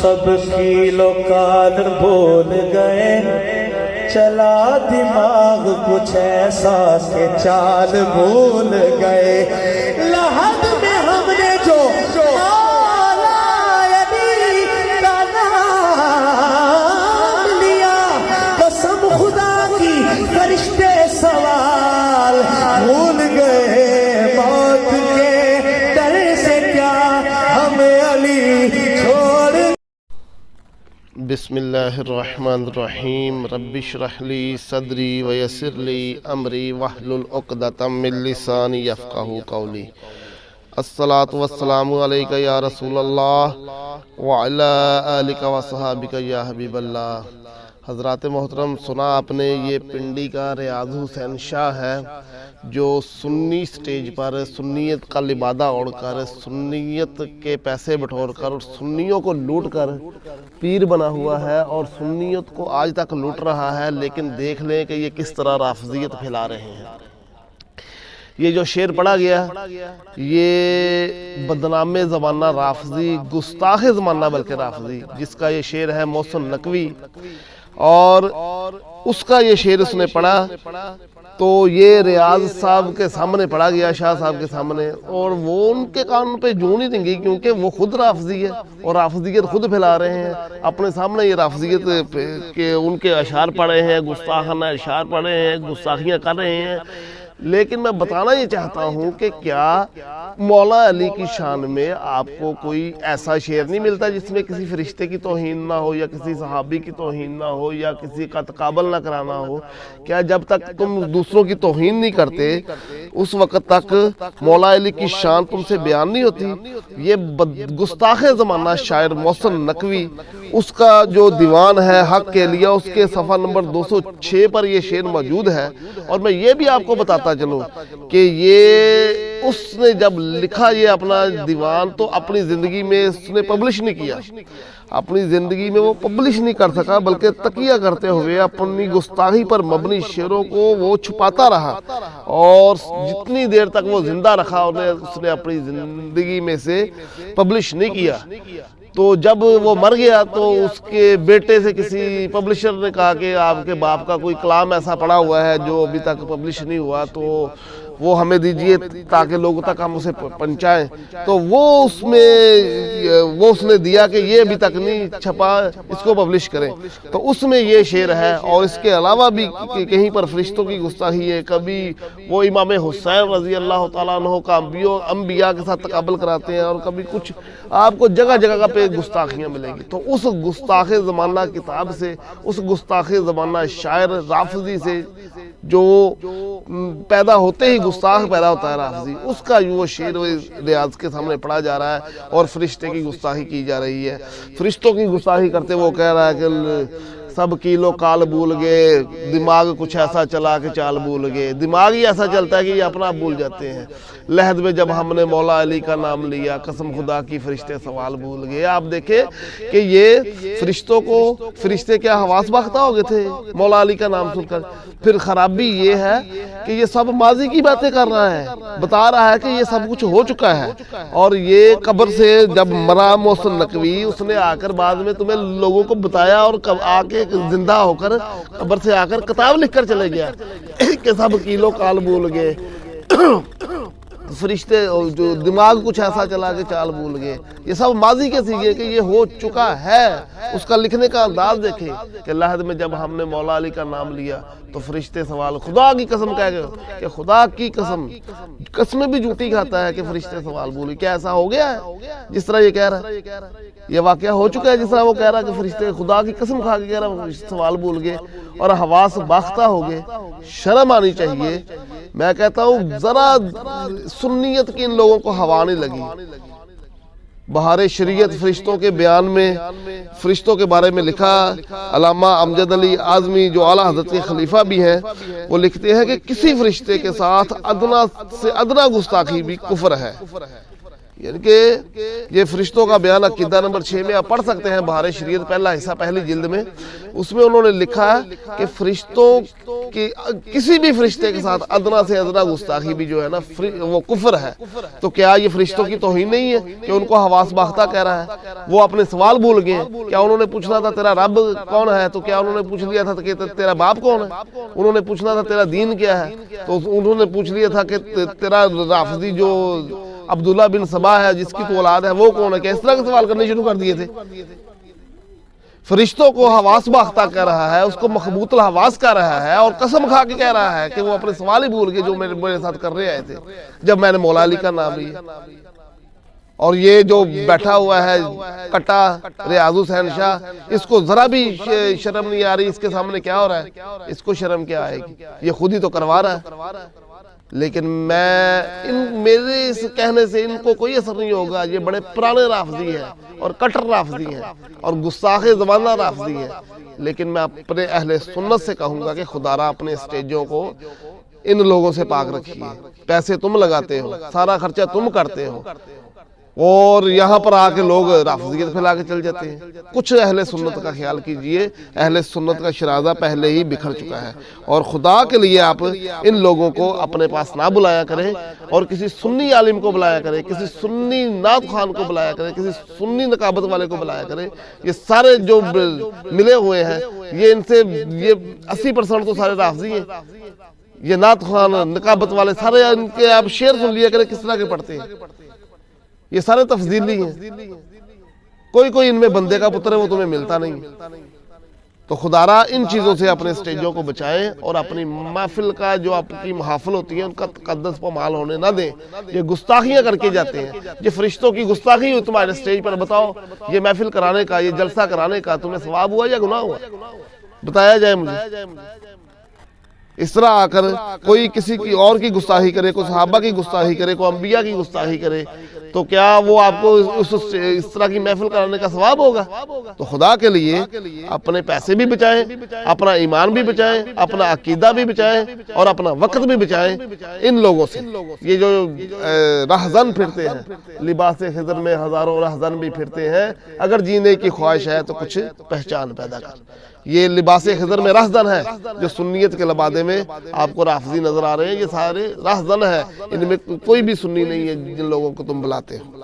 سب kilo کال بھول گئے، چلا دماغ کچھ ایسا کہ چال بھول گئے۔ لحد میں ہم نے جو مولا علی کا نام لیا، قسم خدا کی فرشتے سوال بھول گئے، موت کے ڈر سے کیا ہمیں علی چھوڑ۔ بسم اللہ الرحمن الرحیم۔ رب اشرح لی صدری ویسر لی امری واحلل عقدۃ من لسانی یفقہوا قولی۔ الصلاۃ والسلام علیک یا رسول اللہ وعلی آلک وصحابک یا حبیب اللہ۔ حضرات محترم، سنا آپ نے، یہ پنڈی کا ریاض حسین شاہ ہے جو سنی سٹیج پر سنیت کا لبادہ اوڑھ کر، سنیت کے پیسے بٹور کر اور سنیوں کو لوٹ کر پیر بنا ہوا ہے اور سنیت کو آج تک لوٹ رہا ہے۔ لیکن دیکھ لیں کہ یہ کس طرح رافضیت پھیلا رہے ہیں۔ یہ جو شعر پڑھا گیا، یہ بدنام زمانہ رافضی، گستاخ زمانہ بلکہ رافضی، جس کا یہ شعر ہے محسن نقوی، اور اس کا یہ شعر اس نے پڑھا تو یہ ریاض صاحب کے سامنے پڑھا گیا، شاہ صاحب کے سامنے، اور وہ ان کے کان پہ جوں نہیں دیں گی، کیونکہ وہ خود رافضی ہے اور رافضیت خود پھیلا رہے ہیں اپنے سامنے۔ یہ رافضیت کے ان کے اشعار پڑھ رہے ہیں، گستاخانہ اشعار پڑھ رہے ہیں، گستاخیاں کر رہے ہیں۔ لیکن میں بتانا یہ چاہتا ہوں کہ کیا مولا علی کی شان میں آپ کو کوئی ایسا شعر نہیں ملتا جس میں کسی فرشتے کی توہین نہ ہو، یا کسی صحابی کی توہین نہ ہو، یا کسی کا تقابل نہ کرانا ہو؟ کیا جب تک تم دوسروں کی توہین نہیں کرتے اس وقت تک مولا علی کی شان تم سے بیان نہیں ہوتی؟ یہ گستاخ زمانہ شاعر محسن نقوی، اس کا جو دیوان ہے حق کے لیے، اس کے صفحہ نمبر 206 پر یہ شعر موجود ہے۔ اور میں یہ بھی آپ کو بتاتا چلوں کہ یہ اس نے جب لکھا یہ اپنا دیوان تو اپنی زندگی میں اس نے پبلش نہیں کیا، اپنی زندگی میں وہ پبلش نہیں کر سکا، بلکہ تقیہ کرتے ہوئے اپنی گستاخی پر مبنی شعروں کو وہ چھپاتا رہا، اور جتنی دیر تک وہ زندہ رکھا اس نے اپنی زندگی میں سے پبلش نہیں کیا۔ تو جب وہ مر گیا تو اس کے بیٹے سے کسی پبلشر نے کہا کہ آپ کے باپ کا کوئی کلام ایسا پڑا ہوا ہے جو ابھی تک پبلش نہیں ہوا، تو وہ ہمیں دیجئے تاکہ لوگوں تک ہم اسے پہنچائیں۔ تو وہ اس نے دیا کہ یہ ابھی تک نہیں چھپا، اس کو پبلش کریں۔ تو اس میں یہ شعر ہے، اور اس کے علاوہ بھی کہیں پر فرشتوں کی گستاخی ہے، کبھی وہ امام حسین رضی اللہ تعالیٰ عنہ کا انبیاء کے ساتھ تقابل کراتے ہیں، اور کبھی کچھ آپ کو جگہ جگہ پہ گستاخیاں ملیں گی۔ تو اس گستاخ زمانہ کتاب سے، اس گستاخ زمانہ شاعر رافضی سے، جو پیدا ہوتے ہی گستاخ پیدا ہوتا ہے رافضی، اس کا وہ شعر ریاض کے سامنے پڑھا جا رہا ہے، اور فرشتے کی گستاخی کی جا رہی ہے۔ فرشتوں کی گستاخی کرتے وہ کہہ رہا ہے کہ سب کیلو کال بھول گئے، دماغ کچھ ایسا چلا کہ چال بھول گئے۔ دماغ ہی ایسا چلتا ہے کہ یہ اپنا بھول جاتے ہیں۔ لحد میں جب ہم نے مولا علی کا نام لیا، قسم خدا کی فرشتے سوال بھول گئے۔ آپ دیکھیں کہ یہ فرشتے کیا حواس باختہ ہو گئے تھے مولا علی کا نام سن کر؟ پھر خرابی یہ ہے کہ یہ سب ماضی کی باتیں کر رہا ہے، بتا رہا ہے کہ یہ سب کچھ ہو چکا ہے۔ اور یہ قبر سے جب مرا محسن نقوی، اس نے آ کر بعد میں تمہیں لوگوں کو بتایا، اور آ کے زندہ ہو کر قبر سے آ کر کتاب لکھ کر چلے گیا کہ سب کیلو کال بھول گئے، فرشتے جو دماغ کچھ ایسا چلا کہ چال بھول گئے۔ یہ سب ماضی کے سیگے کہ یہ ہو چکا ہے۔ اس کا لکھنے کا انداز دیکھیں کہ لحد میں جب ہم نے مولا علی کا نام لیا تو فرشتے سوال، خدا کی قسم کہہ گئے کہ خدا کی قسم، قسمیں بھی جھوٹی کھاتا ہے کہ فرشتے سوال بھول گئے۔ کیا ایسا ہو گیا ہے جس طرح یہ کہہ رہا ہے؟ یہ واقعہ ہو چکا ہے جس طرح وہ کہہ رہا ہے کہ فرشتے خدا کی قسم کھا کے کہہ رہا ہے سوال بھول گئے اور حواس باختہ ہو گئے۔ شرم آنی چاہیے۔ میں کہتا ہوں ذرا سنیت کی ان لوگوں کو ہوا نہیں لگی۔ بہار شریعت فرشتوں کے بیان میں فرشتوں کے بارے میں لکھا، علامہ امجد علی اعظمی جو اعلیٰ حضرت کے خلیفہ بھی ہیں، وہ لکھتے ہیں کہ کسی فرشتے کے ساتھ ادنا سے ادنا گستاخی بھی کفر ہے۔ یعنی کہ یہ فرشتوں کا بیان عقیدہ نمبر 6 میں آپ پڑھ سکتے ہیں، بہار شریعت پہلا حصہ پہلی جلد میں. اس میں انہوں نے لکھا ہے کہ فرشتوں کی کسی بھی فرشتے کے ساتھ ادنا سے ادنا گستاخی بھی جو ہے نا وہ کفر ہے. تو کیا یہ فرشتوں کی توہین نہیں ہے کہ ان کو حواس باختہ کہہ رہا ہے؟ وہ اپنے سوال بھول گئے. کیا انہوں نے پوچھنا تھا تیرا رب کون ہے؟ تو کیا انہوں نے پوچھ لیا تھا کہ تیرا باپ کون ہے؟ انہوں نے پوچھنا تھا تیرا دین کیا ہے؟ تو انہوں نے پوچھ لیا تھا کہ تیرا رافضی جو عبداللہ بن سبا ہے جس کی تو اولاد ہے وہ کون ہے؟ کہ اس طرح کے سوال کرنے شروع کر دیے تھے. فرشتوں کو حواس باختہ کہہ رہا ہے، اس کو مخبوط الحواس کہہ رہا ہے، اور قسم کھا کے کہہ رہا ہے کہ وہ اپنے سوال ہی بھول گئے جو میرے ساتھ کر رہے آئے تھے جب میں نے مولا علی کا نام لیا. اور یہ جو بیٹھا ہوا ہے کٹا ریاض حسین شاہ، اس کو ذرا بھی شرم نہیں آ رہی. اس کے سامنے کیا ہو رہا ہے؟ اس کو شرم کیا آئے گی؟ یہ خود ہی تو کروا رہا ہے. لیکن میرے اس کہنے سے ان کو کوئی اثر نہیں ہوگا. یہ بڑے پرانے رافضی ہیں اور کٹر رافضی ہیں اور گستاخ زمانہ رافضی ہیں. لیکن میں اپنے اہل سنت سے کہوں گا کہ خدا را اپنے اسٹیجوں کو ان لوگوں سے پاک رکھیے. پیسے تم لگاتے ہو، سارا خرچہ تم کرتے ہو، اور یہاں پر آ کے لوگ رافضیت پھیلا کے چل جاتے ہیں. کچھ اہل سنت کا خیال کیجئے. اہل سنت کا شرازہ پہلے ہی بکھر چکا ہے، اور خدا کے لیے آپ ان لوگوں کو اپنے پاس نہ بلایا کریں، اور کسی سنی عالم کو بلایا کریں، کسی سنی نعت خوان کو بلایا کریں، کسی سنی نقابت والے کو بلایا کریں. یہ سارے جو ملے ہوئے ہیں یہ ان سے یہ 80% تو سارے رافضی ہیں. یہ نعت خوان نقابت والے سارے ان کے آپ شعر سن لیا کریں کس طرح کے پڑھتے ہیں. یہ سارے تفضیلی ہیں. کوئی ان میں بندے کا پتر ہے وہ تمہیں ملتا نہیں. تو خدا را ان چیزوں سے اپنے سٹیجوں کو بچائیں، اور اپنی محفل کا جو آپ کی محافل ہوتی ہے ان کا تقدس پامال ہونے نہ دیں. یہ گستاخیاں کر کے جاتے ہیں. یہ فرشتوں کی گستاخی ہوئی تمہارے سٹیج پر. بتاؤ یہ محفل کرانے کا، یہ جلسہ کرانے کا تمہیں ثواب ہوا یا گناہ ہوا؟ بتایا جائے مجھے. اس طرح آ کر کوئی کسی کی اور کی گستاخی کرے، کوئی صحابہ کی گستاخی کرے، کوئی انبیاء کی گستاخی کرے، تو کیا وہ آپ کو اس طرح کی محفل کرانے کا ثواب ہوگا؟ تو خدا کے لیے اپنے پیسے بھی بچائیں، اپنا ایمان بھی بچائیں، اپنا عقیدہ بھی بچائیں، اور اپنا وقت بھی بچائیں ان لوگوں سے. یہ جو رہزن پھرتے ہیں، لباس خضر میں ہزاروں رہزن بھی پھرتے ہیں. اگر جینے کی خواہش ہے تو کچھ پہچان پیدا کر. یہ لباس خضر میں رہزن ہے جو سنیت کے لبادے میں آپ کو رافضی نظر آ رہے ہیں. یہ سارے رہزن ہیں، ان میں کوئی بھی سنی نہیں ہے جن لوگوں کو تم بلاتے ہو.